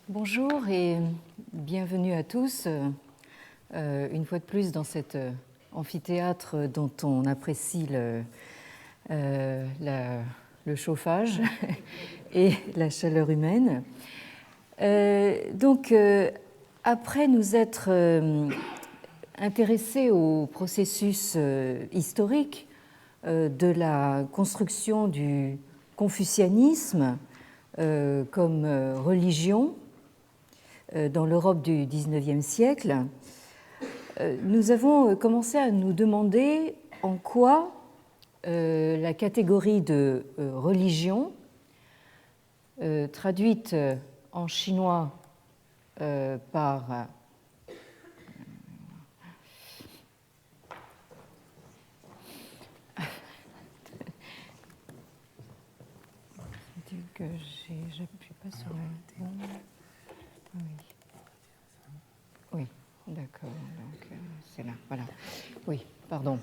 Bonjour et bienvenue à tous, une fois de plus dans cet amphithéâtre dont on apprécie le chauffage et la chaleur humaine. Après nous être intéressés au processus historique de la construction du confucianisme comme religion, dans l'Europe du XIXe siècle, nous avons commencé à nous demander en quoi la catégorie de religion, traduite en chinois par que j'appuie pas sur le bon. Oui, d'accord. Donc c'est là, voilà. Oui, pardon.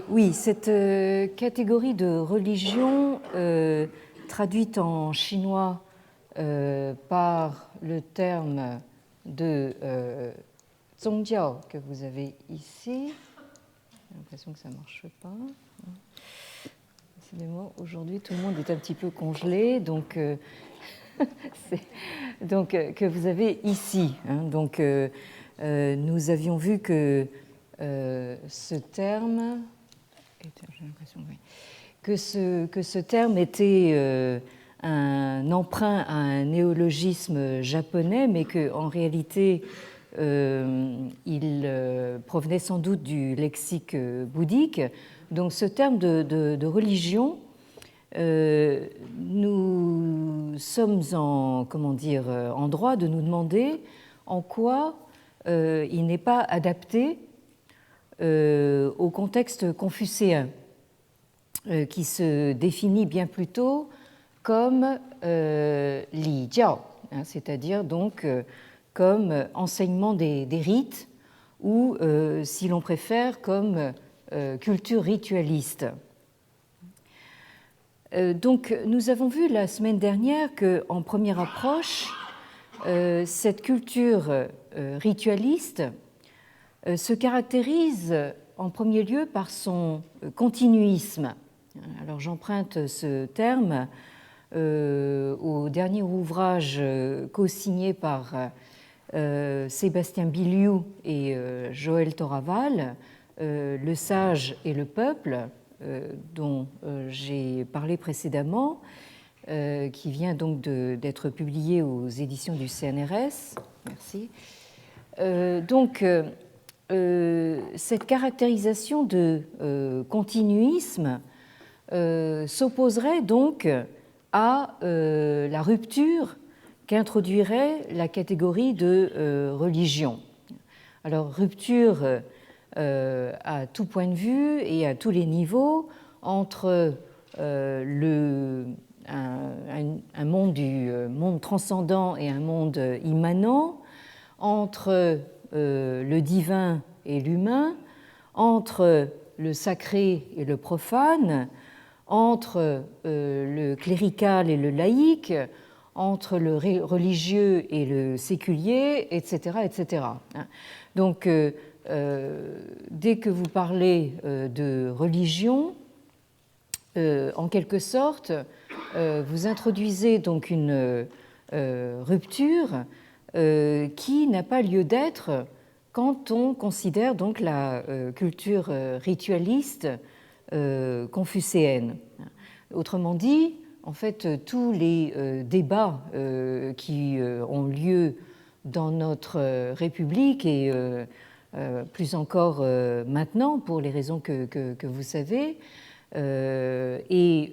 Oui, cette catégorie de religion traduite en chinois par le terme de zongjiao que vous avez ici. J'ai l'impression que ça ne marche pas. Décidément, aujourd'hui, tout le monde est un petit peu congelé, donc que vous avez ici. Donc, nous avions vu que ce terme, j'ai l'impression que ce terme était un emprunt à un néologisme japonais, mais qu'en réalité, il provenait sans doute du lexique bouddhique. Donc, ce terme de religion, nous sommes en droit de nous demander en quoi il n'est pas adapté au contexte confucéen, qui se définit bien plutôt comme li jiao, c'est-à-dire donc comme enseignement des rites, ou si l'on préfère comme culture ritualiste. Donc, nous avons vu la semaine dernière qu'en première approche, cette culture ritualiste se caractérise en premier lieu par son continuisme. Alors, j'emprunte ce terme au dernier ouvrage co-signé par Sébastien Biliou et Joël Toraval, Le sage et le peuple, dont j'ai parlé précédemment, qui vient donc d'être publié aux éditions du CNRS. Merci. Cette caractérisation de continuisme s'opposerait donc à la rupture qu'introduirait la catégorie de religion. Alors, rupture à tout point de vue et à tous les niveaux entre un monde du monde transcendant et un monde immanent, entre le divin et l'humain, entre le sacré et le profane, entre le clérical et le laïque, entre le religieux et le séculier, etc., etc. Donc, dès que vous parlez de religion, en quelque sorte, vous introduisez donc une rupture qui n'a pas lieu d'être quand on considère donc la culture ritualiste confucéenne. Autrement dit, en fait, tous les débats qui ont lieu dans notre République et plus encore maintenant, pour les raisons que vous savez, et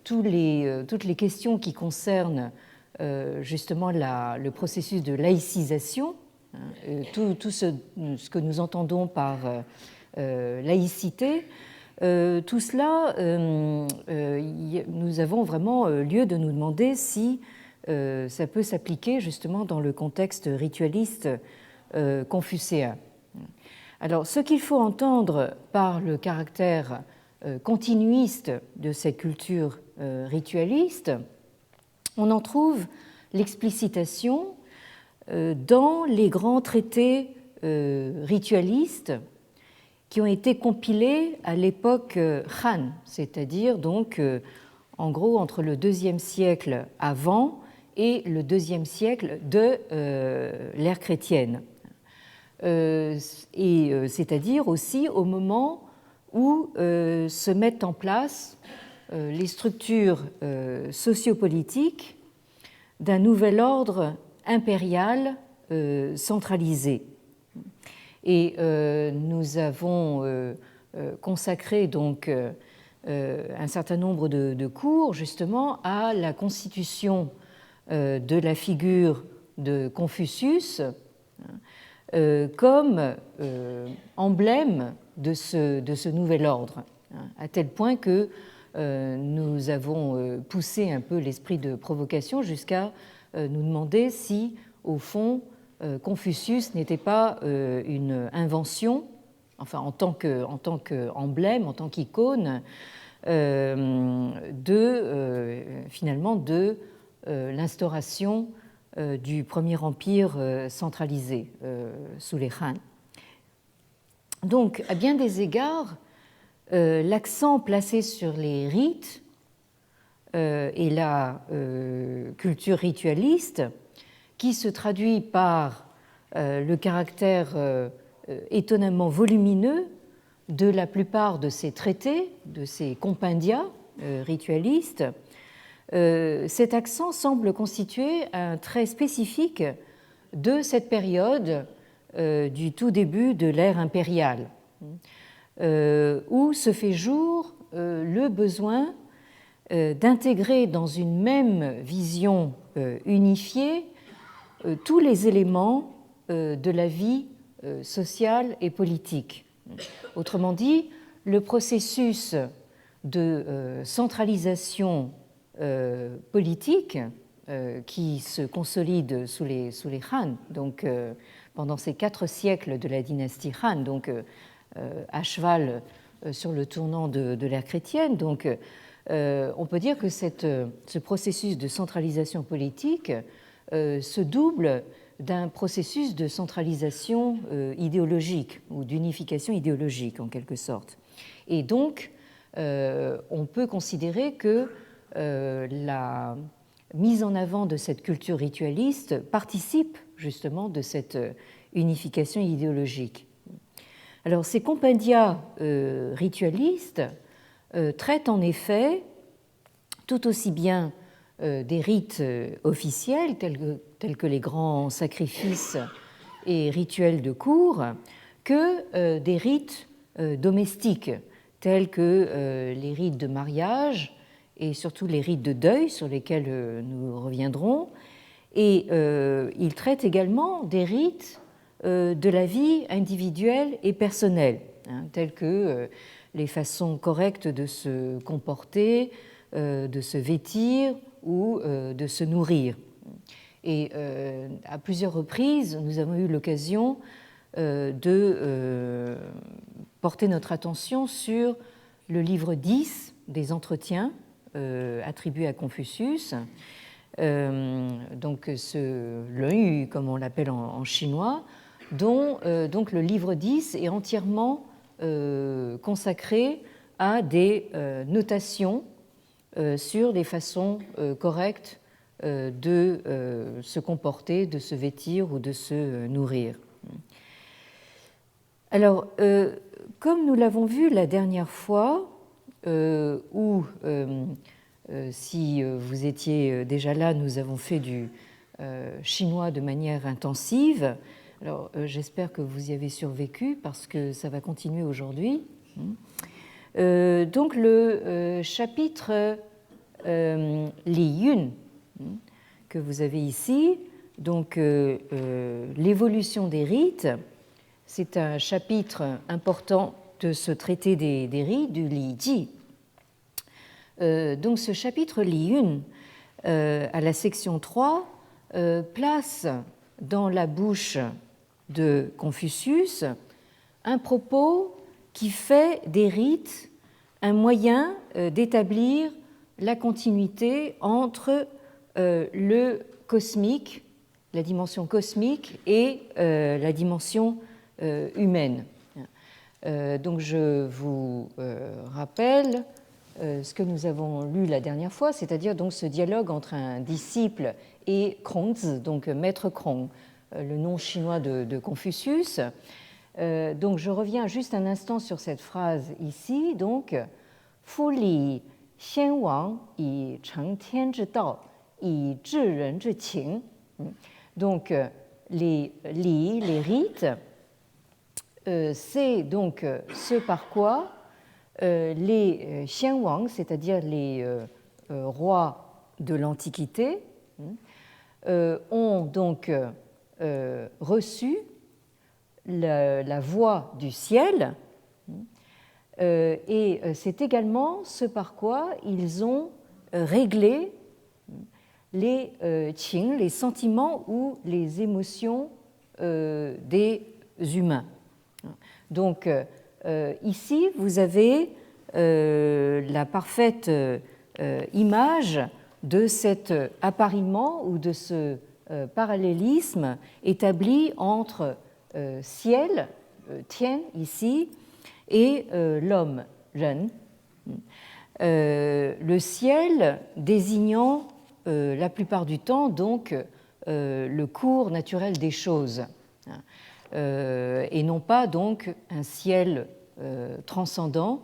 toutes les questions qui concernent justement le processus de laïcisation, tout ce que nous entendons par laïcité, tout cela, nous avons vraiment lieu de nous demander si ça peut s'appliquer justement dans le contexte ritualiste confucéen. Alors, ce qu'il faut entendre par le caractère continuiste de cette culture ritualiste, On en trouve l'explicitation dans les grands traités ritualistes qui ont été compilés à l'époque Han, c'est-à-dire donc en gros entre le IIe siècle avant et le IIe siècle de l'ère chrétienne. C'est-à-dire aussi au moment où se mettent en place les structures sociopolitiques d'un nouvel ordre impérial centralisé. Et nous avons consacré donc un certain nombre de cours justement à la constitution de la figure de Confucius comme emblème de ce nouvel ordre, à tel point que nous avons poussé un peu l'esprit de provocation jusqu'à nous demander si, au fond, Confucius n'était pas une invention, enfin en tant qu'emblème, en tant qu'icône, finalement de l'instauration du premier empire centralisé sous les Han. Donc, à bien des égards, l'accent placé sur les rites et la culture ritualiste, qui se traduit par le caractère étonnamment volumineux de la plupart de ces traités, de ces compendia ritualistes, cet accent semble constituer un trait spécifique de cette période du tout début de l'ère impériale, où se fait jour le besoin d'intégrer dans une même vision unifiée tous les éléments de la vie sociale et politique. Autrement dit, le processus de centralisation politique qui se consolide sous les Han, donc pendant ces 4 siècles de la dynastie Han, donc à cheval sur le tournant de l'ère chrétienne. Donc, on peut dire que ce processus de centralisation politique se double d'un processus de centralisation idéologique ou d'unification idéologique en quelque sorte. Et donc, on peut considérer que la mise en avant de cette culture ritualiste participe justement de cette unification idéologique. Alors, ces compendia ritualistes traitent en effet tout aussi bien des rites officiels tels que les grands sacrifices et rituels de cour que des rites domestiques tels que les rites de mariage et surtout les rites de deuil sur lesquels nous reviendrons. Et il traite également des rites de la vie individuelle et personnelle, tels que les façons correctes de se comporter, de se vêtir ou de se nourrir. Et à plusieurs reprises, nous avons eu l'occasion de porter notre attention sur le livre 10 des entretiens attribués à Confucius, donc ce Lü, comme on l'appelle en chinois, dont donc le livre 10 est entièrement consacré à des notations sur les façons correctes de se comporter, de se vêtir ou de se nourrir. Alors, comme nous l'avons vu la dernière fois, où, si vous étiez déjà là, nous avons fait du chinois de manière intensive. Alors, j'espère que vous y avez survécu parce que ça va continuer aujourd'hui. Donc, le chapitre Li Yun que vous avez ici, donc l'évolution des rites, c'est un chapitre important de ce traité des rites du Li Ji. Donc, ce chapitre Li Yun, à la section 3, place dans la bouche de Confucius un propos qui fait des rites un moyen d'établir la continuité entre le cosmique, la dimension cosmique et la dimension humaine. Donc je vous rappelle ce que nous avons lu la dernière fois, c'est-à-dire donc ce dialogue entre un disciple et Kongzi, donc maître Kong, le nom chinois de Confucius. Donc je reviens juste un instant sur cette phrase ici, donc Fu li xian wang yi cheng tian zhi dao yi zhi ren zhi qing. Donc les li, les rites, c'est donc ce par quoi les xian wang, c'est-à-dire les rois de l'Antiquité, ont donc reçu la voix du ciel, et c'est également ce par quoi ils ont réglé les qing, les sentiments ou les émotions des humains. Donc ici, vous avez la parfaite image de cet appariement ou de ce parallélisme établi entre ciel, Tian ici, et l'homme, Ren. Le ciel désignant la plupart du temps donc le cours naturel des choses, et non pas donc un ciel transcendant,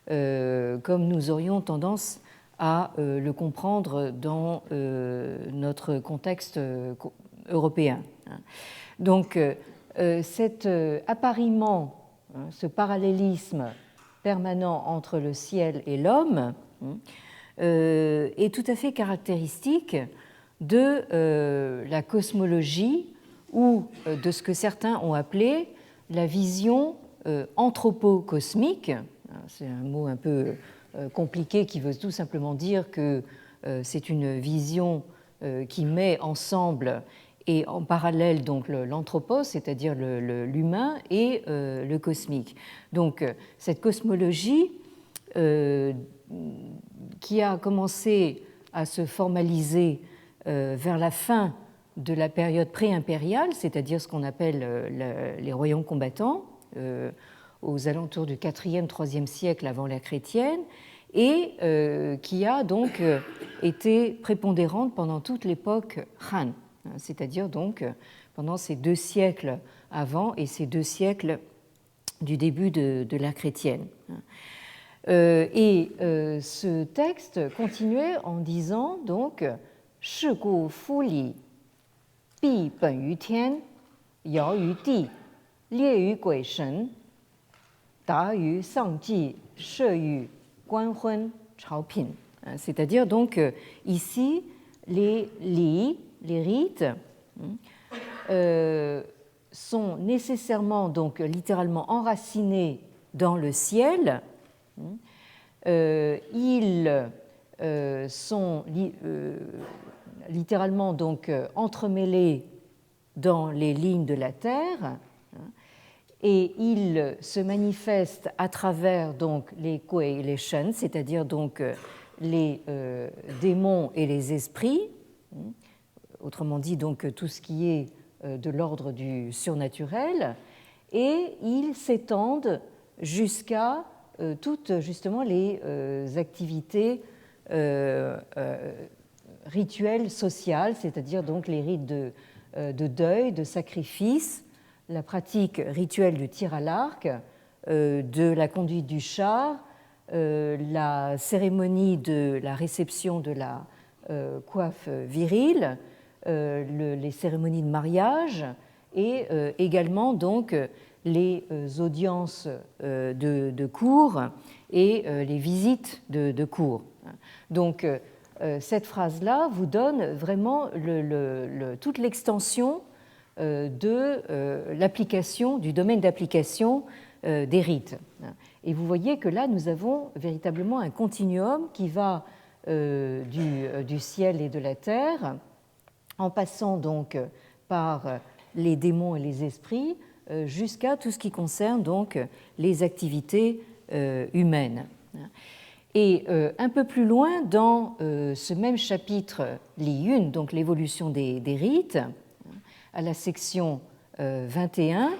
comme nous aurions tendance à le comprendre dans notre contexte européen. Donc cet appariement, ce parallélisme permanent entre le ciel et l'homme est tout à fait caractéristique de la cosmologie ou de ce que certains ont appelé la vision anthropo-cosmique. C'est un mot un peu compliqué qui veut tout simplement dire que c'est une vision qui met ensemble et en parallèle donc l'anthropos, c'est-à-dire l'humain, et le cosmique. Donc cette cosmologie qui a commencé à se formaliser vers la fin de la période pré-impériale, c'est-à-dire ce qu'on appelle les royaumes combattants, aux alentours du 4e, 3e siècle avant l'ère chrétienne, et qui a donc été prépondérante pendant toute l'époque Han, c'est-à-dire donc pendant ces 2 siècles avant et ces 2 siècles du début de l'ère chrétienne. Et ce texte continuait en disant donc « Shi gu fu li, bi ben yu tian, yao yu di, lie yu gui shen, da yu sang ji, she yu guan hun, chao pin ». C'est-à-dire donc ici les li, les rites, sont nécessairement, donc littéralement enracinés dans le ciel. Ils sont littéralement donc entremêlés dans les lignes de la terre, et ils se manifestent à travers donc les kuei et les shen, c'est-à-dire donc les démons et les esprits, autrement dit donc tout ce qui est de l'ordre du surnaturel, et ils s'étendent jusqu'à toutes justement les activités rituelles sociales, c'est-à-dire donc les rites de deuil, de sacrifice, la pratique rituelle du tir à l'arc, de la conduite du char, la cérémonie de la réception de la coiffe virile, les cérémonies de mariage et également donc les audiences de cour et les visites de cour. Donc cette phrase-là vous donne vraiment toute l'extension de l'application, du domaine d'application des rites. Et vous voyez que là, nous avons véritablement un continuum qui va du ciel et de la terre, en passant donc par les démons et les esprits, jusqu'à tout ce qui concerne donc les activités humaines. Et un peu plus loin, dans ce même chapitre, Li 1, donc l'évolution des rites, à la section 21,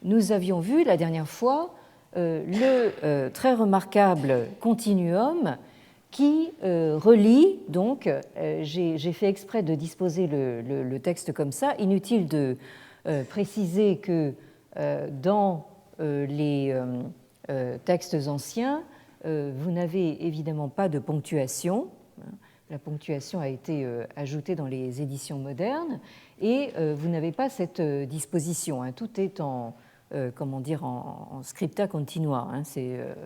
nous avions vu la dernière fois le très remarquable continuum qui relie, donc, j'ai fait exprès de disposer le texte comme ça, inutile de préciser que dans les textes anciens, vous n'avez évidemment pas de ponctuation. La ponctuation a été ajoutée dans les éditions modernes et vous n'avez pas cette disposition. Tout est en, comment dire, en scripta continua.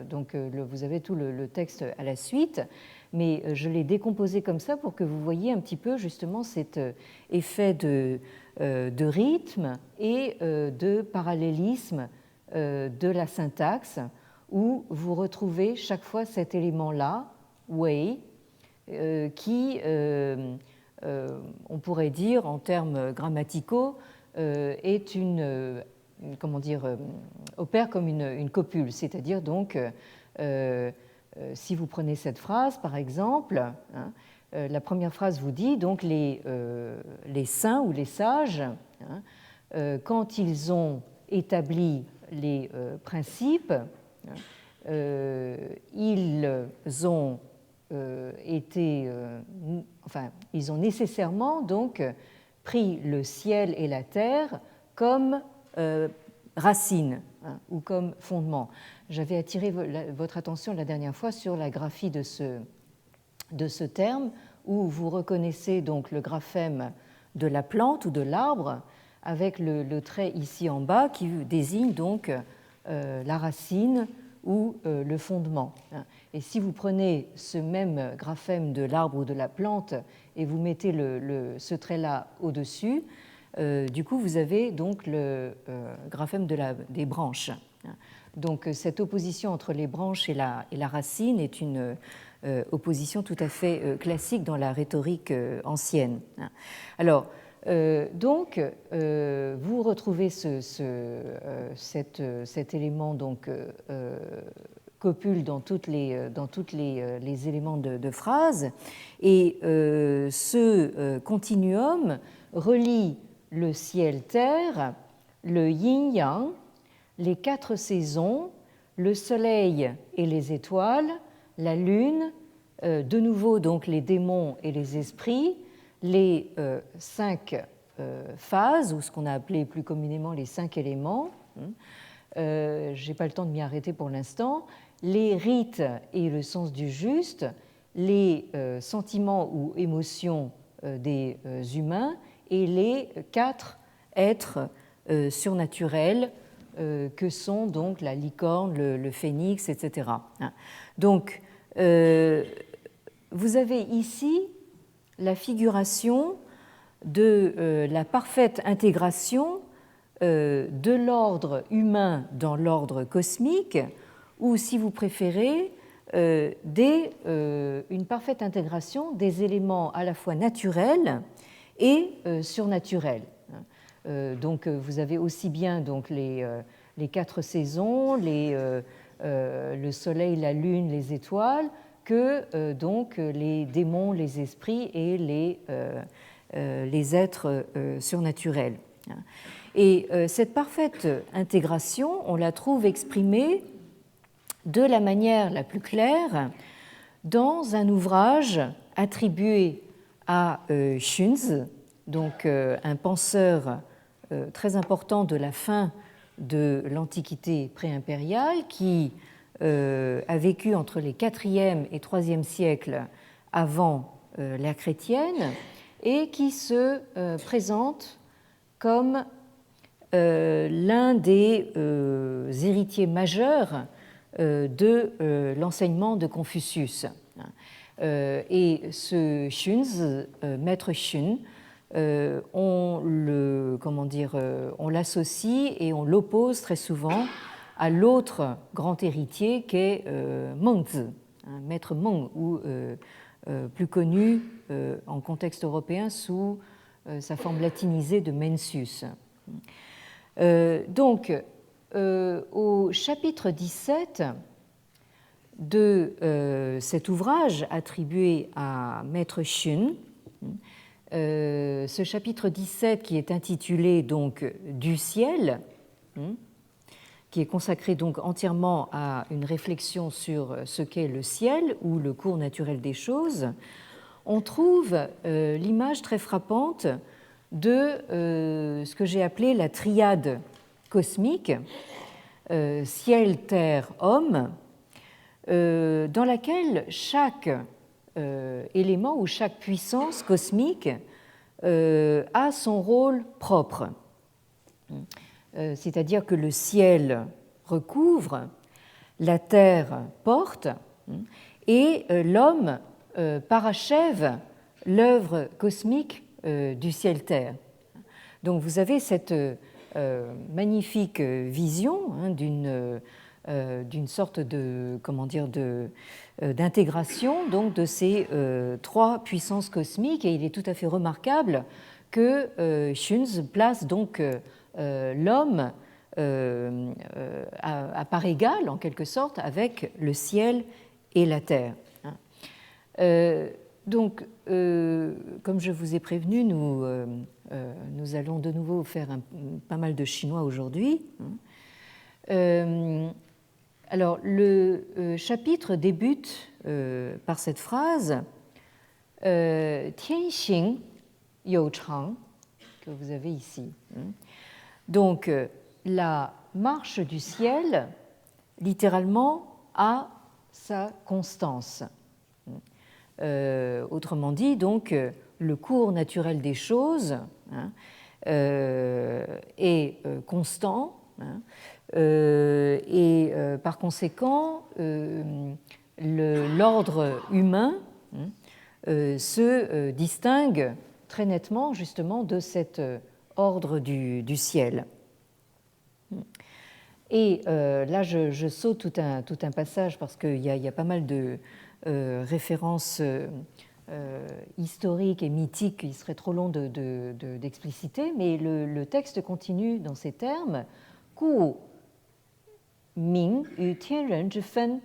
Donc vous avez tout le texte à la suite, mais je l'ai décomposé comme ça pour que vous voyez un petit peu justement cet effet de rythme et de parallélisme de la syntaxe, où vous retrouvez chaque fois cet élément-là, wei, qui, on pourrait dire en termes grammaticaux, est comment dire, opère comme une copule, c'est-à-dire donc, si vous prenez cette phrase par exemple, la première phrase vous dit donc les saints ou les sages, quand ils ont établi les principes, ils ont ils ont nécessairement donc pris le ciel et la terre comme racine ou comme fondement. J'avais attiré votre attention la dernière fois sur la graphie de ce terme, où vous reconnaissez donc le graphème de la plante ou de l'arbre avec le trait ici en bas qui désigne donc la racine ou le fondement. Et si vous prenez ce même graphème de l'arbre ou de la plante et vous mettez ce trait-là au-dessus, du coup vous avez donc le graphème des branches. Donc cette opposition entre les branches et la racine est une opposition tout à fait classique dans la rhétorique ancienne. Alors, donc, vous retrouvez cet élément donc, copule dans toutes les éléments de phrase, et ce continuum relie le ciel-terre, le yin-yang, les 4 saisons, le soleil et les étoiles, la lune, de nouveau donc les démons et les esprits, les 5 phases, ou ce qu'on a appelé plus communément les 5 éléments. Je n'ai pas le temps de m'y arrêter pour l'instant. Les rites et le sens du juste, les sentiments ou émotions des humains et les 4 êtres surnaturels que sont donc la licorne, le phénix, etc. Donc, vous avez ici la figuration de la parfaite intégration de l'ordre humain dans l'ordre cosmique, ou si vous préférez, une parfaite intégration des éléments à la fois naturels et surnaturels. Donc vous avez aussi bien donc, les 4 saisons, le soleil, la lune, les étoiles, que donc les démons, les esprits et les êtres surnaturels. Et cette parfaite intégration, on la trouve exprimée de la manière la plus claire dans un ouvrage attribué à Xunzi, donc un penseur très important de la fin de l'Antiquité préimpériale, qui a vécu entre les 4e et 3e siècles avant l'ère chrétienne, et qui se présente comme l'un des héritiers majeurs de l'enseignement de Confucius. Et ce Xunzi, maître Xun, on l'associe et on l'oppose très souvent à l'autre grand héritier qu'est Mengzi, maître Meng, ou plus connu en contexte européen sous sa forme latinisée de Mencius. Donc, au chapitre 17, de cet ouvrage attribué à Maître Xun, ce chapitre 17 qui est intitulé donc Du ciel, qui est consacré donc entièrement à une réflexion sur ce qu'est le ciel ou le cours naturel des choses, on trouve l'image très frappante de ce que j'ai appelé la triade cosmique, ciel, terre, homme, dans laquelle chaque élément ou chaque puissance cosmique a son rôle propre. C'est-à-dire que le ciel recouvre, la terre porte, et l'homme parachève l'œuvre cosmique du ciel-terre. Donc vous avez cette magnifique vision d'une sorte de d'intégration donc de ces trois puissances cosmiques, et il est tout à fait remarquable que Xun place donc l'homme à part égale en quelque sorte avec le ciel et la terre. Donc, comme je vous ai prévenu, nous allons de nouveau faire pas mal de chinois aujourd'hui. Alors, le chapitre débute par cette phrase Tianxing You Chang, que vous avez ici. Donc, la marche du ciel, littéralement, a sa constance. Autrement dit, donc, le cours naturel des choses est constant, et par conséquent, l'ordre humain se distingue très nettement justement de cet ordre du ciel. Et là, je saute tout un passage parce qu'il y a pas mal de références historiques et mythiques qu'il serait trop long d'expliciter, mais le texte continue dans ces termes. Gu Ming yu Tianren zhi fen,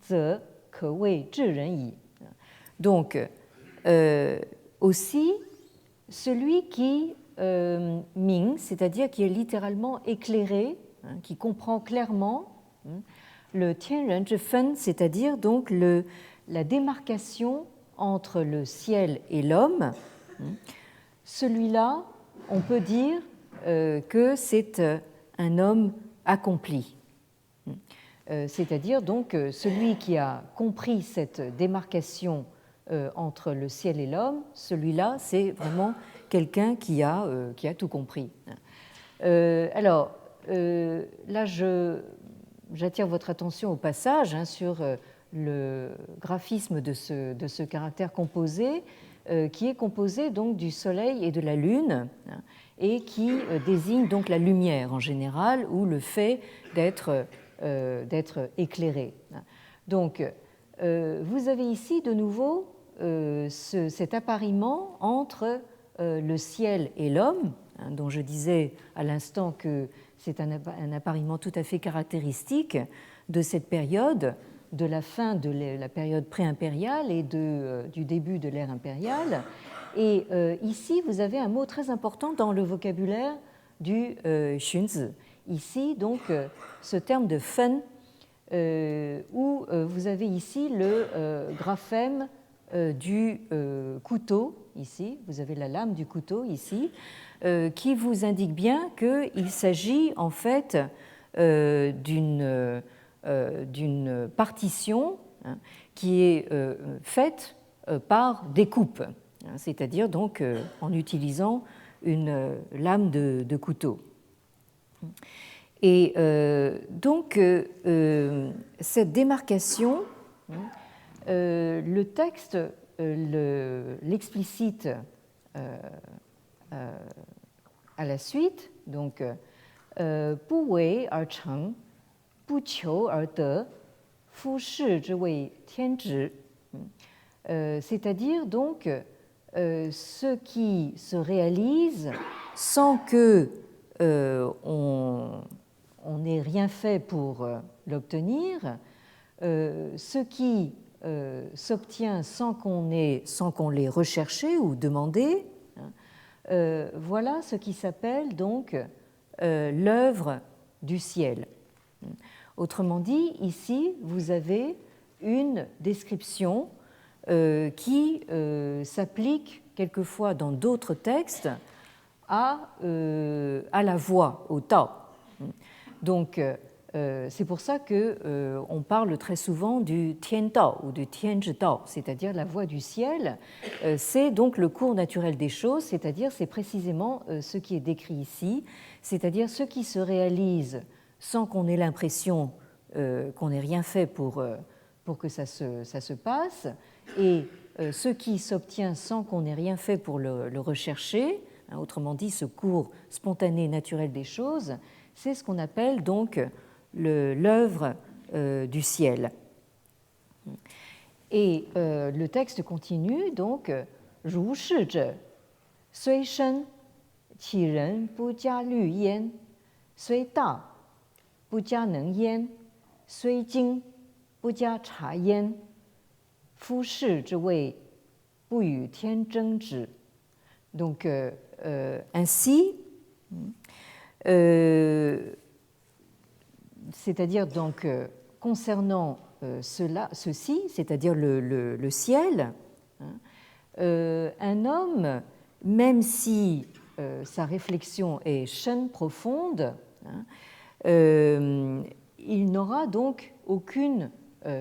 ze ke wei zhiren yi. Donc, aussi, celui qui Ming, c'est-à-dire qui est littéralement éclairé, qui comprend clairement le Tianren zhi fen, c'est-à-dire donc la démarcation entre le ciel et l'homme. Celui-là, on peut dire que c'est un homme accompli. C'est-à-dire donc celui qui a compris cette démarcation entre le ciel et l'homme, celui-là, c'est vraiment quelqu'un qui a tout compris. Alors, là, j'attire votre attention au passage sur le graphisme de ce caractère composé, qui est composé donc du Soleil et de la Lune, et qui désigne donc la lumière en général, ou le fait d'être éclairé. Donc, vous avez ici de nouveau cet appariement entre le ciel et l'homme, dont je disais à l'instant que c'est un appariement tout à fait caractéristique de cette période, de la fin de la période pré-impériale et du début de l'ère impériale. Et ici, vous avez un mot très important dans le vocabulaire du Xunzi. Ici, donc, ce terme de fen, où vous avez ici le graphème du couteau, ici, vous avez la lame du couteau ici, qui vous indique bien qu'il s'agit en fait d'une partition qui est faite par découpe, c'est-à-dire donc en utilisant une lame de couteau. Et donc cette démarcation, le texte l'explicite à la suite, donc bu wei er cheng, bu qiu er de, fu shi zhi wei tian zhi. C'est-à-dire donc ce qui se réalise sans que on n'ait rien fait pour l'obtenir, ce qui s'obtient sans qu'on l'ait recherché ou demandé, voilà ce qui s'appelle donc l'œuvre du ciel. Autrement dit, ici, vous avez une description qui s'applique quelquefois dans d'autres textes à la voix, au Tao. Donc, c'est pour ça qu'on parle très souvent du Tian Tao ou du Tianzhi Tao, c'est-à-dire la voie du ciel. C'est donc le cours naturel des choses, c'est-à-dire c'est précisément ce qui est décrit ici, c'est-à-dire ce qui se réalise sans qu'on ait l'impression qu'on n'ait rien fait pour que ça se passe, et ce qui s'obtient sans qu'on ait rien fait pour le rechercher, hein, autrement dit ce cours spontané naturel des choses, c'est ce qu'on appelle donc l'œuvre du ciel. Et le texte continue donc, 如是者，虽深，其人不加虑焉；虽大，不加能焉；虽精，不加察焉。夫士之谓，不与天争之。Donc, ainsi, c'est-à-dire donc concernant ceci, c'est-à-dire le ciel, un homme, même si sa réflexion est shen, profonde, il n'aura donc aucune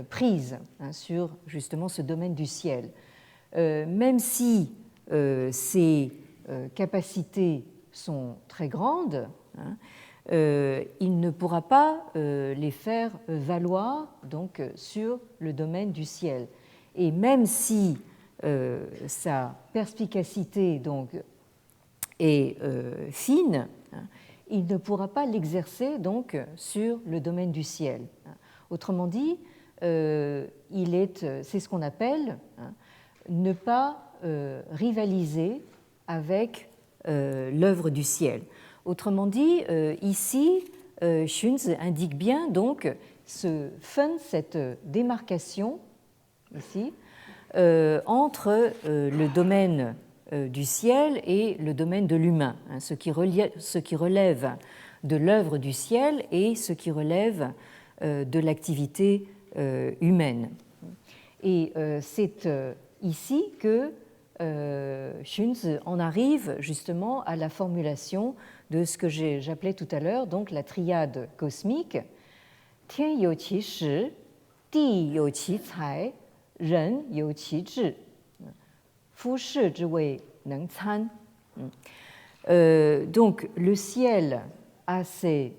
prise sur justement ce domaine du ciel. Même si ses capacités sont très grandes, il ne pourra pas les faire valoir donc, sur le domaine du ciel. Et même si sa perspicacité donc, est fine, il ne pourra pas l'exercer donc, sur le domaine du ciel. Autrement dit, c'est ce qu'on appelle ne pas rivaliser avec l'œuvre du ciel. Autrement dit, ici, Xunzi indique bien donc cette démarcation ici, entre le domaine du ciel et le domaine de l'humain, hein, ce qui relève de l'œuvre du ciel et ce qui relève de l'activité humaine. Et c'est ici que Xunzi en arrive justement à la formulation de ce que j'appelais tout à l'heure donc la triade cosmique. Tian you qi shi, di you qi cai, ren you qi zhi, fu shi zhi wei neng can. Donc le ciel a ses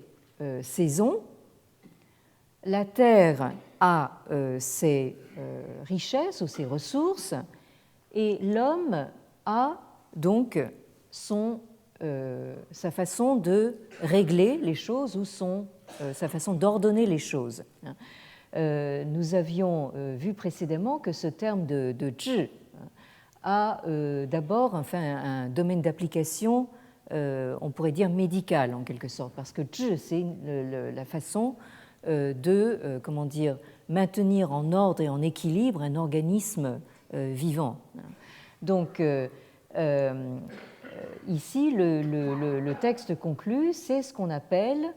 saisons, la terre a ses richesses ou ses ressources, et l'homme a donc sa façon de régler les choses ou sa façon d'ordonner les choses. Nous avions vu précédemment que ce terme de zhi a d'abord un domaine d'application, on pourrait dire médical en quelque sorte, parce que zhi, c'est la façon de maintenir en ordre et en équilibre un organisme vivant. Donc, ici, le texte conclut, c'est ce qu'on appelle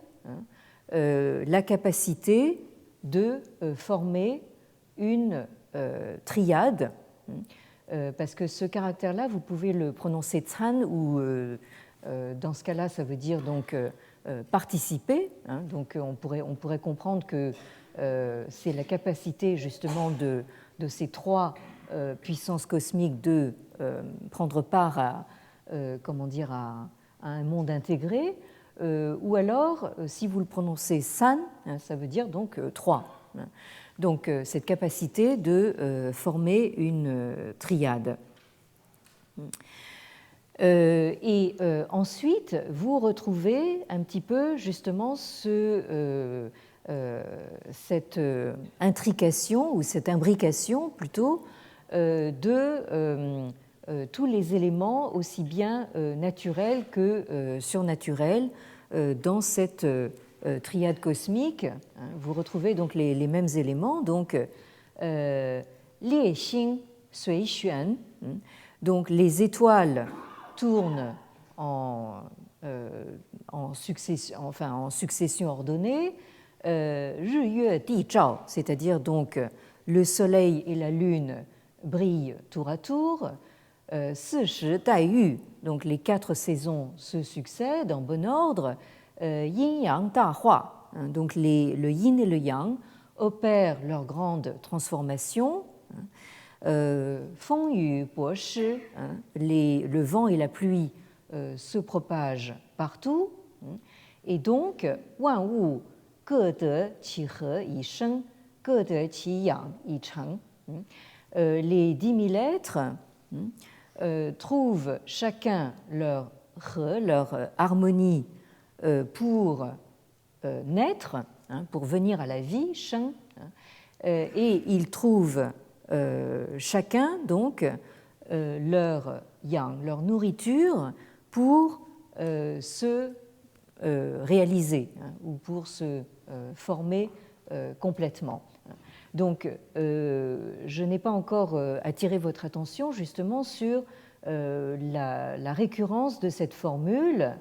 la capacité de former une triade, parce que ce caractère-là, vous pouvez le prononcer tsan, ou dans ce cas-là, ça veut dire donc participer. Hein, donc, on pourrait comprendre que c'est la capacité justement de ces trois puissances cosmiques de prendre part à un monde intégré, ou alors, si vous le prononcez san, hein, ça veut dire donc trois. Donc, cette capacité de former une triade. Et ensuite, vous retrouvez un petit peu justement cette intrication ou cette imbrication plutôt de tous les éléments aussi bien naturels que surnaturels dans cette triade cosmique, vous retrouvez donc les mêmes éléments, donc Lie Xing Sui Xuan, donc les étoiles tournent en succession ordonnée, Ri Yue Di Zhao, c'est-à-dire donc le soleil et la lune brillent tour à tour, Si Shi Dai Yu, donc les 4 saisons se succèdent en bon ordre, Yin Yang Da Hua, donc le yin et le yang opèrent leur grande transformation, Feng Yu Bo Shi, le vent et la pluie se propagent partout, et donc Wan Wu Ge De Qi He Yi Sheng, Ge De Qi Yang Yi Cheng, les 10 000 êtres trouvent chacun leur he, leur harmonie pour naître, pour venir à la vie, sheng, et ils trouvent chacun donc leur yang, leur nourriture pour se réaliser ou pour se former complètement. Donc, je n'ai pas encore attiré votre attention justement sur la récurrence de cette formule,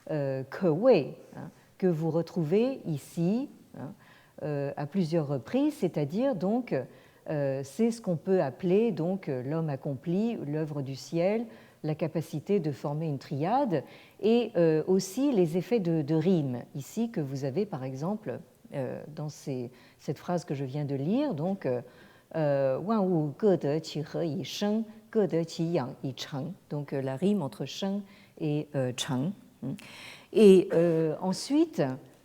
que wei, que vous retrouvez ici à plusieurs reprises, c'est-à-dire donc c'est ce qu'on peut appeler donc l'homme accompli, l'œuvre du ciel, la capacité de former une triade, et aussi les effets de rime ici que vous avez par exemple dans cette phrase que je viens de lire, donc Wan Wu Ge De Qi He Yi Sheng, Ge De Qi Yang Yi Cheng, donc la rime entre Sheng et Cheng. Et ensuite,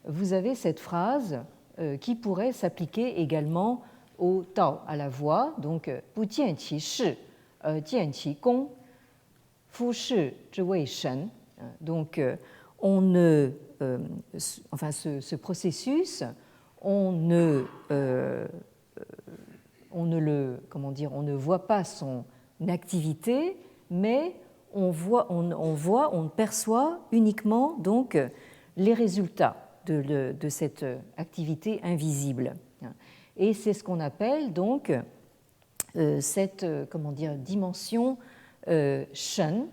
vous avez cette phrase qui pourrait s'appliquer également au Tao, à la voix, donc Bu Jian Qi Shi, Jian Qi Gong, Fu Shi Zhi Wei Shen. Donc, on ne, ce processus, on ne voit pas son activité, mais on perçoit uniquement donc les résultats de cette activité invisible. Et c'est ce qu'on appelle donc cette dimension shen,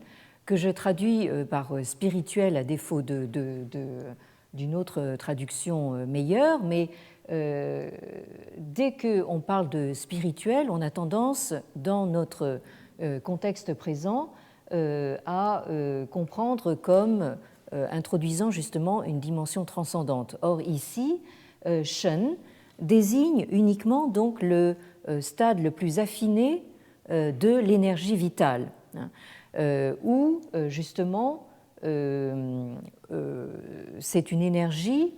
que je traduis par spirituel à défaut d'une autre traduction meilleure, mais dès qu'on parle de spirituel, on a tendance, dans notre contexte présent, à comprendre comme introduisant justement une dimension transcendante. Or ici, Shen désigne uniquement donc le stade le plus affiné de l'énergie vitale, où justement c'est une énergie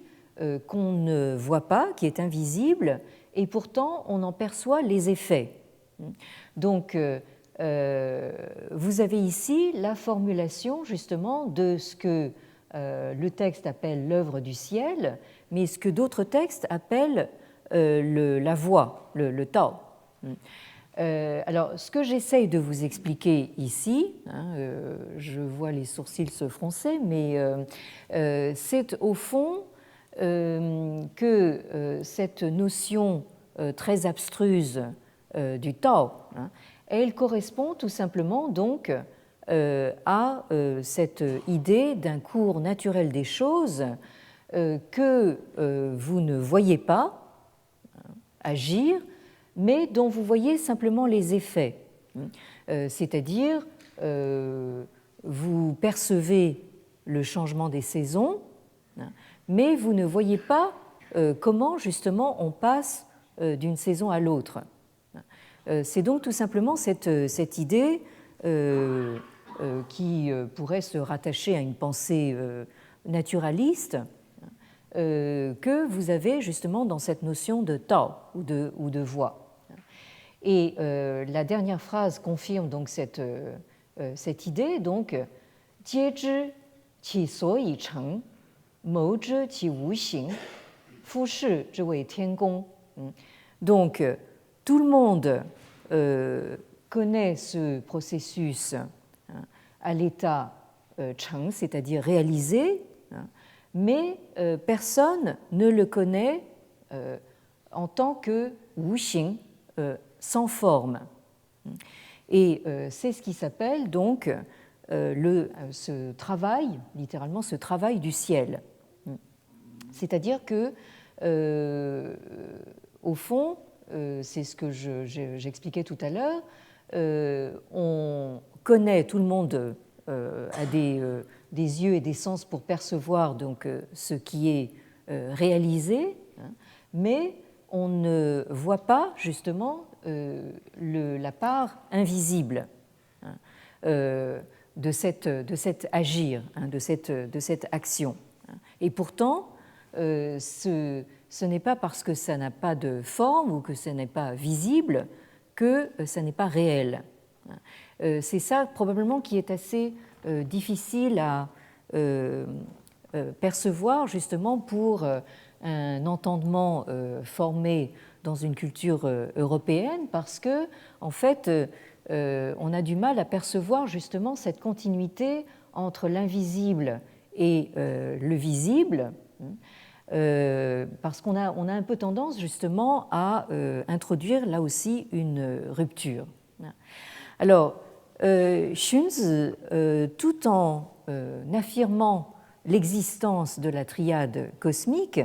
qu'on ne voit pas, qui est invisible, et pourtant on en perçoit les effets. Donc vous avez ici la formulation justement de ce que le texte appelle l'œuvre du ciel, mais ce que d'autres textes appellent la voie, le Tao. Alors, ce que j'essaye de vous expliquer ici, je vois les sourcils se froncer, mais c'est au fond que cette notion très abstruse du Tao, elle correspond tout simplement donc à cette idée d'un cours naturel des choses que vous ne voyez pas agir, mais dont vous voyez simplement les effets. C'est-à-dire, vous percevez le changement des saisons, mais vous ne voyez pas comment justement on passe d'une saison à l'autre. C'est donc tout simplement cette idée qui pourrait se rattacher à une pensée naturaliste que vous avez justement dans cette notion de Tao ou de voie. Et la dernière phrase confirme donc cette idée, donc Jie zhi qi so yi cheng, mou zhi qi wu xing, fu shi zhi wei tian gong. Donc tout le monde connaît ce processus à l'état cheng, c'est-à-dire réalisé, mais personne ne le connaît en tant que wuxing, sans forme. Et c'est ce qui s'appelle donc ce travail, littéralement ce travail du ciel. C'est-à-dire que, au fond, c'est ce que j'expliquais tout à l'heure, on connaît, tout le monde a des yeux et des sens pour percevoir donc, ce qui est réalisé, mais on ne voit pas justement la part invisible de cet agir, de cette action. Et pourtant, ce n'est pas parce que ça n'a pas de forme ou que ce n'est pas visible que ça n'est pas réel. C'est ça probablement qui est assez difficile à percevoir justement pour un entendement formé dans une culture européenne parce que, en fait, on a du mal à percevoir justement cette continuité entre l'invisible et le visible, parce qu'on a un peu tendance justement à introduire là aussi une rupture. Alors, Xunzi, tout en affirmant l'existence de la triade cosmique,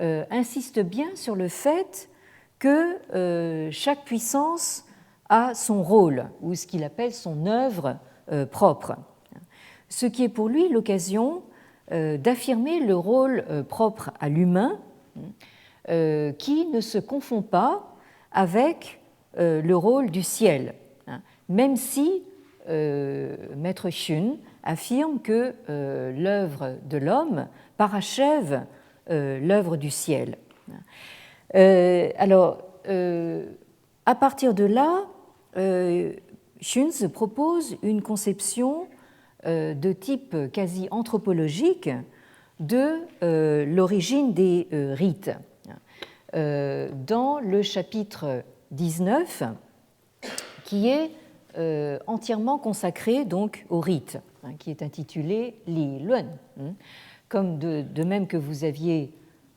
insiste bien sur le fait que chaque puissance a son rôle, ou ce qu'il appelle son œuvre propre, ce qui est pour lui l'occasion d'affirmer le rôle propre à l'humain qui ne se confond pas avec le rôle du ciel, même si Maître Xun affirme que l'œuvre de l'homme parachève l'œuvre du ciel. Alors, à partir de là, Xunzi propose une conception de type quasi anthropologique de l'origine des rites. Dans le chapitre 19, qui est entièrement consacré donc au rite, qui est intitulé Li Luan, comme de même que vous aviez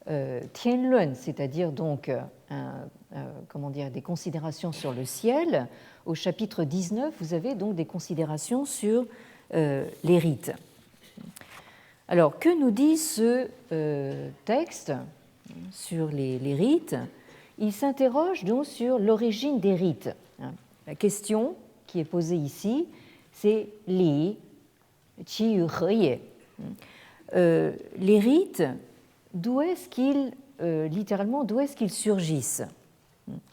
Tian Luan, c'est-à-dire donc des considérations sur le ciel. Au chapitre 19, vous avez donc des considérations sur les rites. Alors, que nous dit ce texte sur les rites? Il s'interroge donc sur l'origine des rites. La question qui est posée ici, c'est Li, Qi yu He Ye. Les rites, d'où est-ce qu'ils, littéralement, d'où est-ce qu'ils surgissent?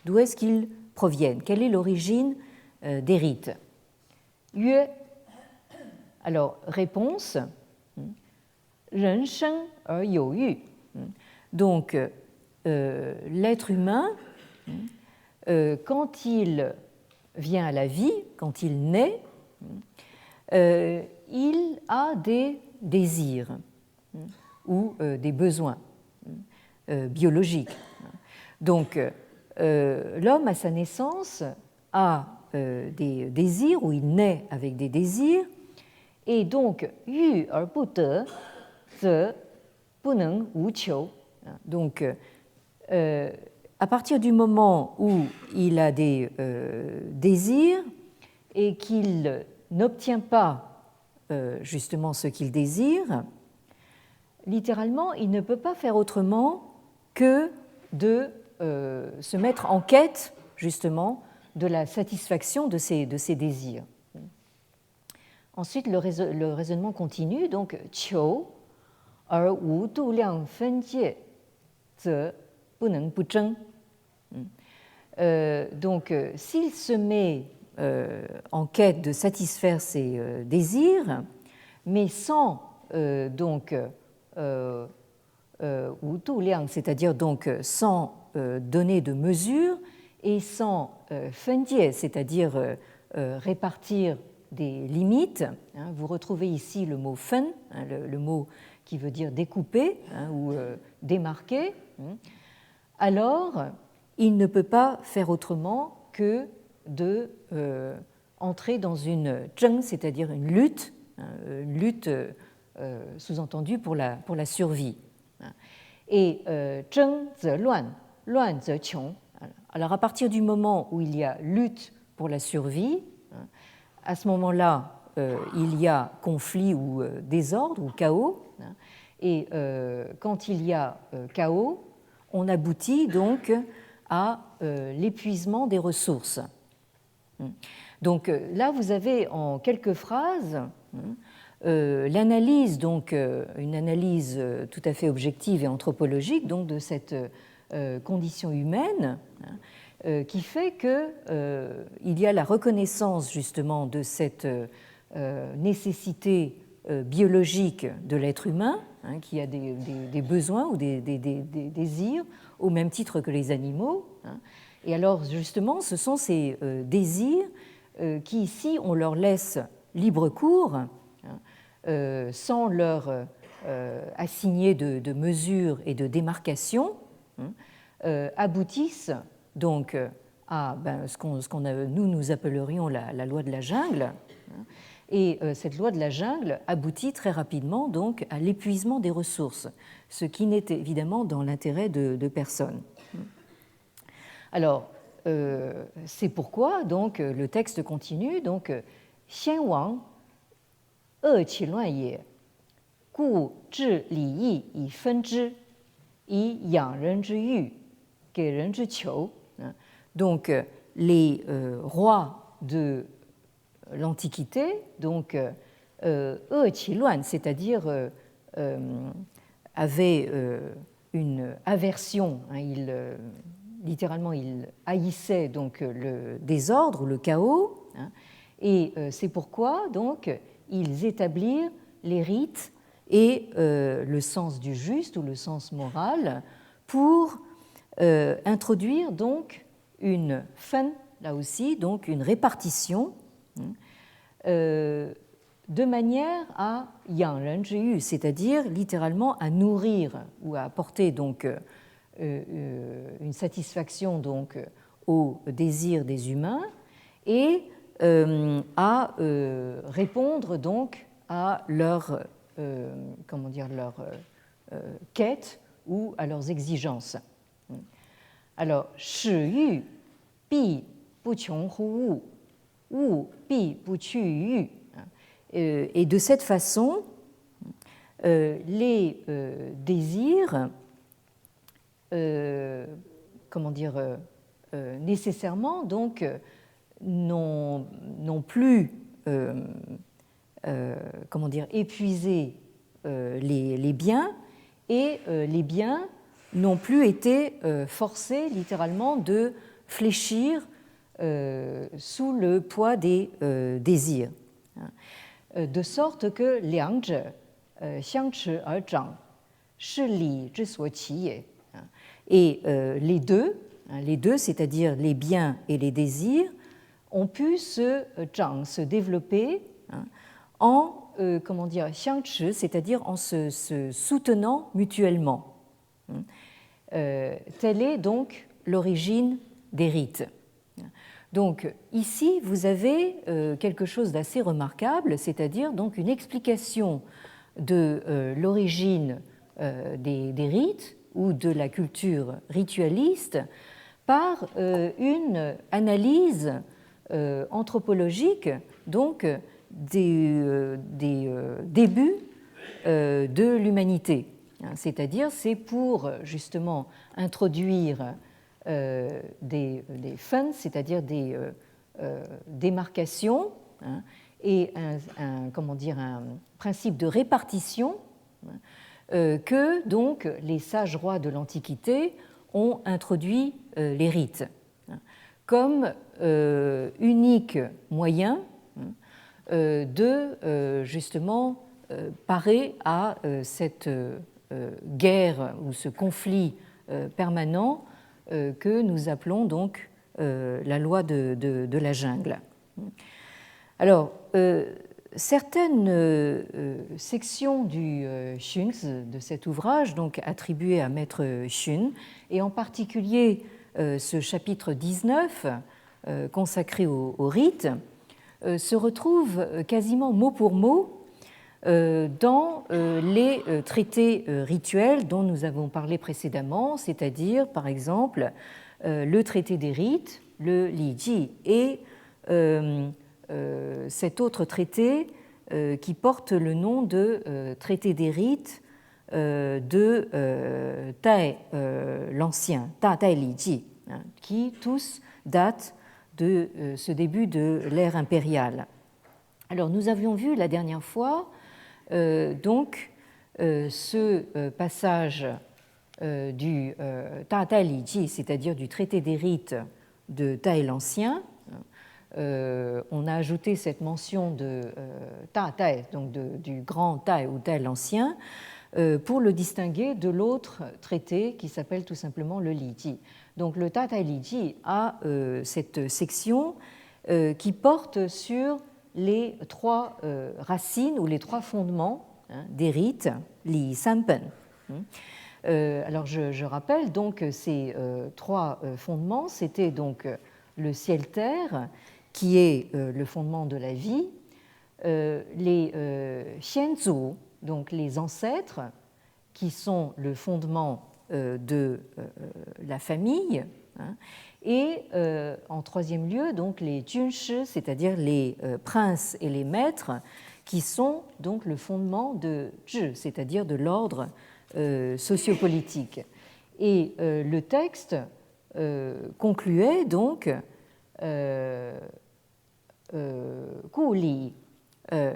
D'où est-ce qu'ils proviennent? Quelle est l'origine des rites? Yue. Alors, réponse, Ren sheng er you yu. Donc, l'être humain, quand il vient à la vie, quand il naît, il a des désirs ou des besoins biologiques. Donc, l'homme, à sa naissance, a des désirs, ou il naît avec des désirs, et donc, yu er bu de, ze bu neng wu qiu. Donc, à partir du moment où il a des désirs et qu'il n'obtient pas justement ce qu'il désire, littéralement, il ne peut pas faire autrement que de se mettre en quête justement de la satisfaction de ses désirs. Ensuite, le raisonnement continue, donc qiu er wu du liang fen jie ze bu neng bu zheng. Donc, s'il se met en quête de satisfaire ses désirs, mais sans donc wu du liang, c'est-à-dire donc sans donner de mesure et sans fen jie, c'est-à-dire répartir des limites. Vous retrouvez ici le mot fen, le mot qui veut dire découper ou démarquer. Alors, il ne peut pas faire autrement que de entrer dans une zheng, c'est-à-dire une lutte sous-entendu pour la survie. Et zheng ze luan, luan ze qiong. Alors à partir du moment où il y a lutte pour la survie, à ce moment-là, il y a conflit ou désordre ou chaos. Et quand il y a chaos, on aboutit donc à l'épuisement des ressources. Donc là, vous avez en quelques phrases l'analyse, donc une analyse tout à fait objective et anthropologique donc de cette condition humaine, qui fait qu'il y a la reconnaissance justement de cette nécessité biologique de l'être humain, qui a des besoins ou des désirs au même titre que les animaux. Et alors justement, ce sont ces désirs qui ici, on leur laisse libre cours, sans leur assigner de mesures et de démarcations, aboutissent donc à ce qu'on nous appellerions la loi de la jungle. Et cette loi de la jungle aboutit très rapidement donc à l'épuisement des ressources, ce qui n'est évidemment dans l'intérêt de personne. Alors, c'est pourquoi donc le texte continue, donc Xian Wang qi luan ye, gu zhi li yi yi fen zhi, yi yang ren zhi yu, ge ren zhi qiu. Donc, les rois de l'Antiquité, donc qi luan, c'est-à-dire avaient une aversion, littéralement, il haïssait donc le désordre ou le chaos, et c'est pourquoi donc ils établirent les rites et le sens du juste ou le sens moral pour introduire donc une fen, là aussi, donc une répartition de manière à yang ren zhi yu, c'est-à-dire littéralement à nourrir ou à apporter donc une satisfaction donc aux désirs des humains et à répondre donc à leur leur quête ou à leurs exigences. Alors, shi yu bi bu qiong hu wu bi bu qu yu. Et de cette façon, les désirs nécessairement donc n'ont plus épuisé les biens et les biens n'ont plus été forcés littéralement de fléchir sous le poids des désirs. De sorte que liang zhe xiang chi er zhang shi li zhi suo qi ye. Et les deux, c'est-à-dire les biens et les désirs, ont pu se développer en xiangchi, c'est-à-dire en se soutenant mutuellement. Telle est donc l'origine des rites. Donc ici, vous avez quelque chose d'assez remarquable, c'est-à-dire donc une explication de l'origine des rites ou de la culture ritualiste par une analyse anthropologique donc des débuts de l'humanité. C'est-à-dire, c'est pour justement introduire des fens, c'est-à-dire des démarcations et un principe de répartition que donc les sages rois de l'Antiquité ont introduit les rites comme unique moyen de justement parer à cette guerre ou ce conflit permanent que nous appelons donc la loi de la jungle. Alors, certaines sections du Xun, de cet ouvrage, donc attribué à Maître Xun, et en particulier ce chapitre 19 consacré au rite, se retrouvent quasiment mot pour mot dans les traités rituels dont nous avons parlé précédemment, c'est-à-dire par exemple le traité des rites, le Liji, et cet autre traité qui porte le nom de traité des rites de Tai l'Ancien, Ta Tai Liji, hein, qui tous datent de ce début de l'ère impériale. Alors nous avions vu la dernière fois ce passage du Ta Tai Liji, c'est-à-dire du traité des rites de Tai l'Ancien. On a ajouté cette mention de Ta Tai, donc du grand Tai ou Tai l'Ancien, pour le distinguer de l'autre traité qui s'appelle tout simplement le Liji. Donc le Ta Tai Liji a cette section qui porte sur les trois racines ou les trois fondements des rites, Li Sanpen. Alors je rappelle donc ces trois fondements, c'était donc le ciel-terre qui est le fondement de la vie, les xianzu, donc les ancêtres qui sont le fondement de la famille, hein, et en troisième lieu donc les junshi, c'est-à-dire les princes et les maîtres qui sont donc le fondement de zhi, c'est-à-dire de l'ordre sociopolitique. Et le texte concluait donc Gu li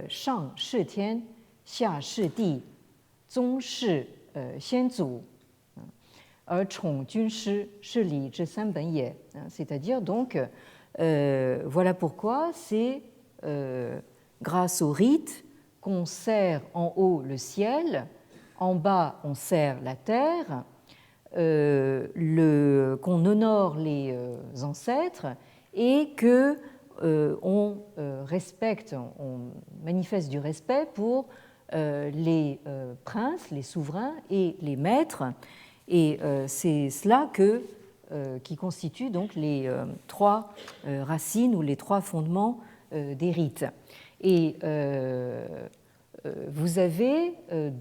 shang shi tian, xia shi di, zong shi xianzu, chong jun shi, shi li zhi san ben ye. C'est-à-dire donc, voilà pourquoi c'est grâce au rite qu'on serre en haut le ciel, en bas on serre la terre, qu'on honore les ancêtres et que on respecte, on manifeste du respect pour les princes, les souverains et les maîtres. Et c'est cela qui constitue donc les trois racines ou les trois fondements des rites. Et vous avez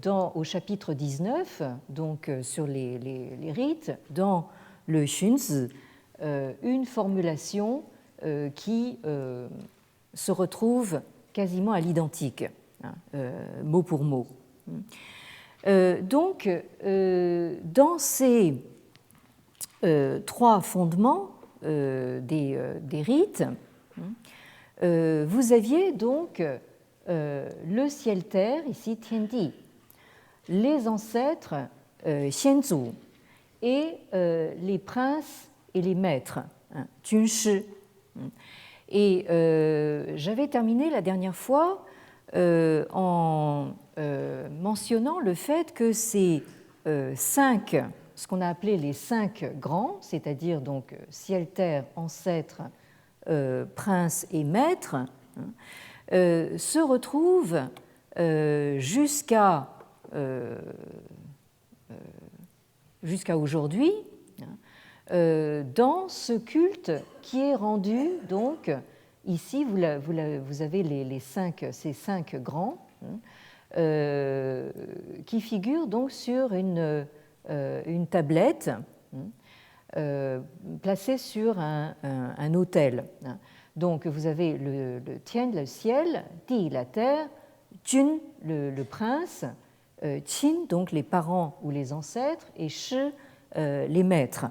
au chapitre 19, donc sur les rites, dans le Xunzi, une formulation qui se retrouve quasiment à l'identique, mot pour mot. Donc, dans ces trois fondements des rites, vous aviez donc le ciel-terre, ici Tiandi, les ancêtres xianzu et les princes et les maîtres, junshi. Et j'avais terminé la dernière fois en mentionnant le fait que ces cinq, ce qu'on a appelé les cinq grands, c'est-à-dire donc ciel-terre, ancêtres, princes et maîtres, se retrouvent jusqu'à aujourd'hui dans ce culte qui est rendu donc ici vous avez ces cinq grands qui figurent donc sur une tablette placée sur un autel. Donc vous avez le Tian, le ciel, Di, la terre, Jun, le prince, Qin, donc les parents ou les ancêtres, et Shi, les maîtres.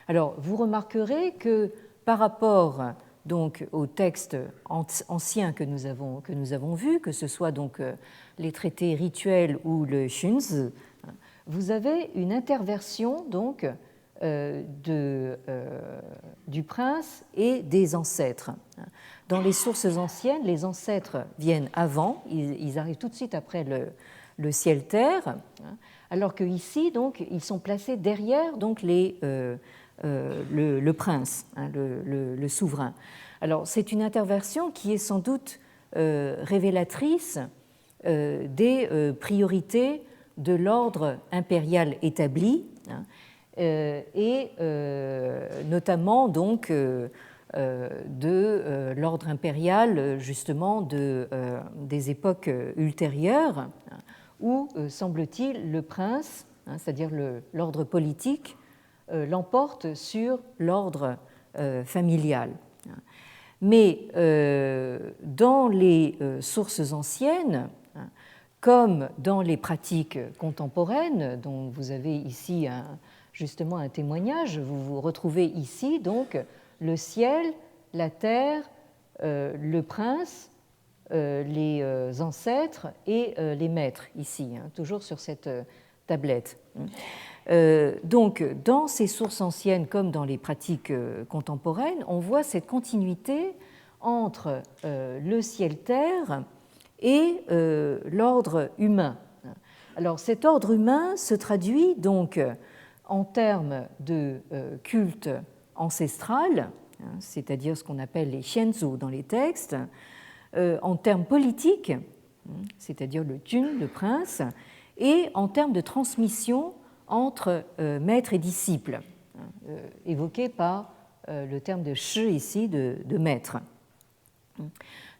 Alors vous remarquerez que par rapport donc aux textes anciens que nous avons vus, que ce soit donc les traités rituels ou le Xunzi, vous avez une interversion donc du prince et des ancêtres. Dans les sources anciennes, les ancêtres viennent avant, ils arrivent tout de suite après le ciel-terre, alors qu'ici, donc, ils sont placés derrière donc, le prince, le souverain. Alors, c'est une interversion qui est sans doute révélatrice des priorités de l'ordre impérial établi, et notamment donc de l'ordre impérial, justement, des époques ultérieures, où, semble-t-il, le prince, c'est-à-dire l'ordre politique, l'emporte sur l'ordre familial. Mais dans les sources anciennes, comme dans les pratiques contemporaines, dont vous avez ici justement un témoignage, vous retrouvez ici donc le ciel, la terre, le prince, les ancêtres et les maîtres, ici, toujours sur cette tablette. Donc, dans ces sources anciennes comme dans les pratiques contemporaines, on voit cette continuité entre le ciel-terre et l'ordre humain. Alors, cet ordre humain se traduit donc en termes de culte ancestral, c'est-à-dire ce qu'on appelle les xianzu dans les textes, en termes politiques, c'est-à-dire le tun, le prince, et en termes de transmission entre maître et disciple, évoqué par le terme de shi ici, de maître.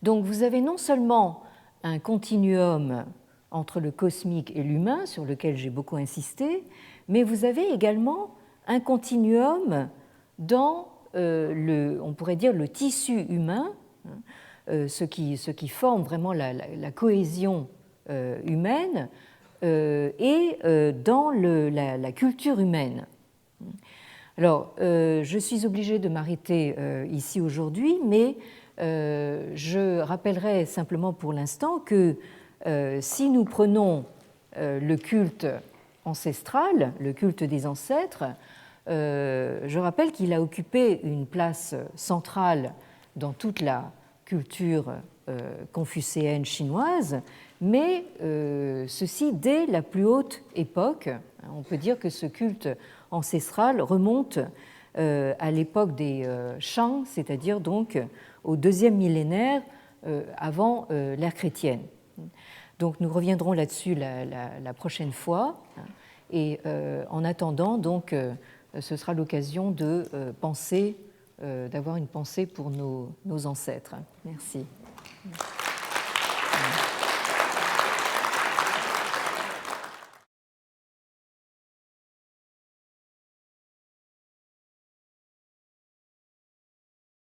Donc vous avez non seulement un continuum entre le cosmique et l'humain, sur lequel j'ai beaucoup insisté, mais vous avez également un continuum dans on pourrait dire le tissu humain, ce qui forme vraiment la cohésion humaine, et dans la culture humaine. Alors, je suis obligée de m'arrêter ici aujourd'hui, mais je rappellerai simplement pour l'instant que si nous prenons le culte ancestral, le culte des ancêtres, je rappelle qu'il a occupé une place centrale dans toute la culture confucéenne chinoise, mais ceci dès la plus haute époque. On peut dire que ce culte ancestral remonte à l'époque des Shang, c'est-à-dire donc au deuxième millénaire avant l'ère chrétienne. Donc nous reviendrons là-dessus la prochaine fois, et en attendant, donc, ce sera l'occasion de penser, d'avoir une pensée pour nos ancêtres. Merci.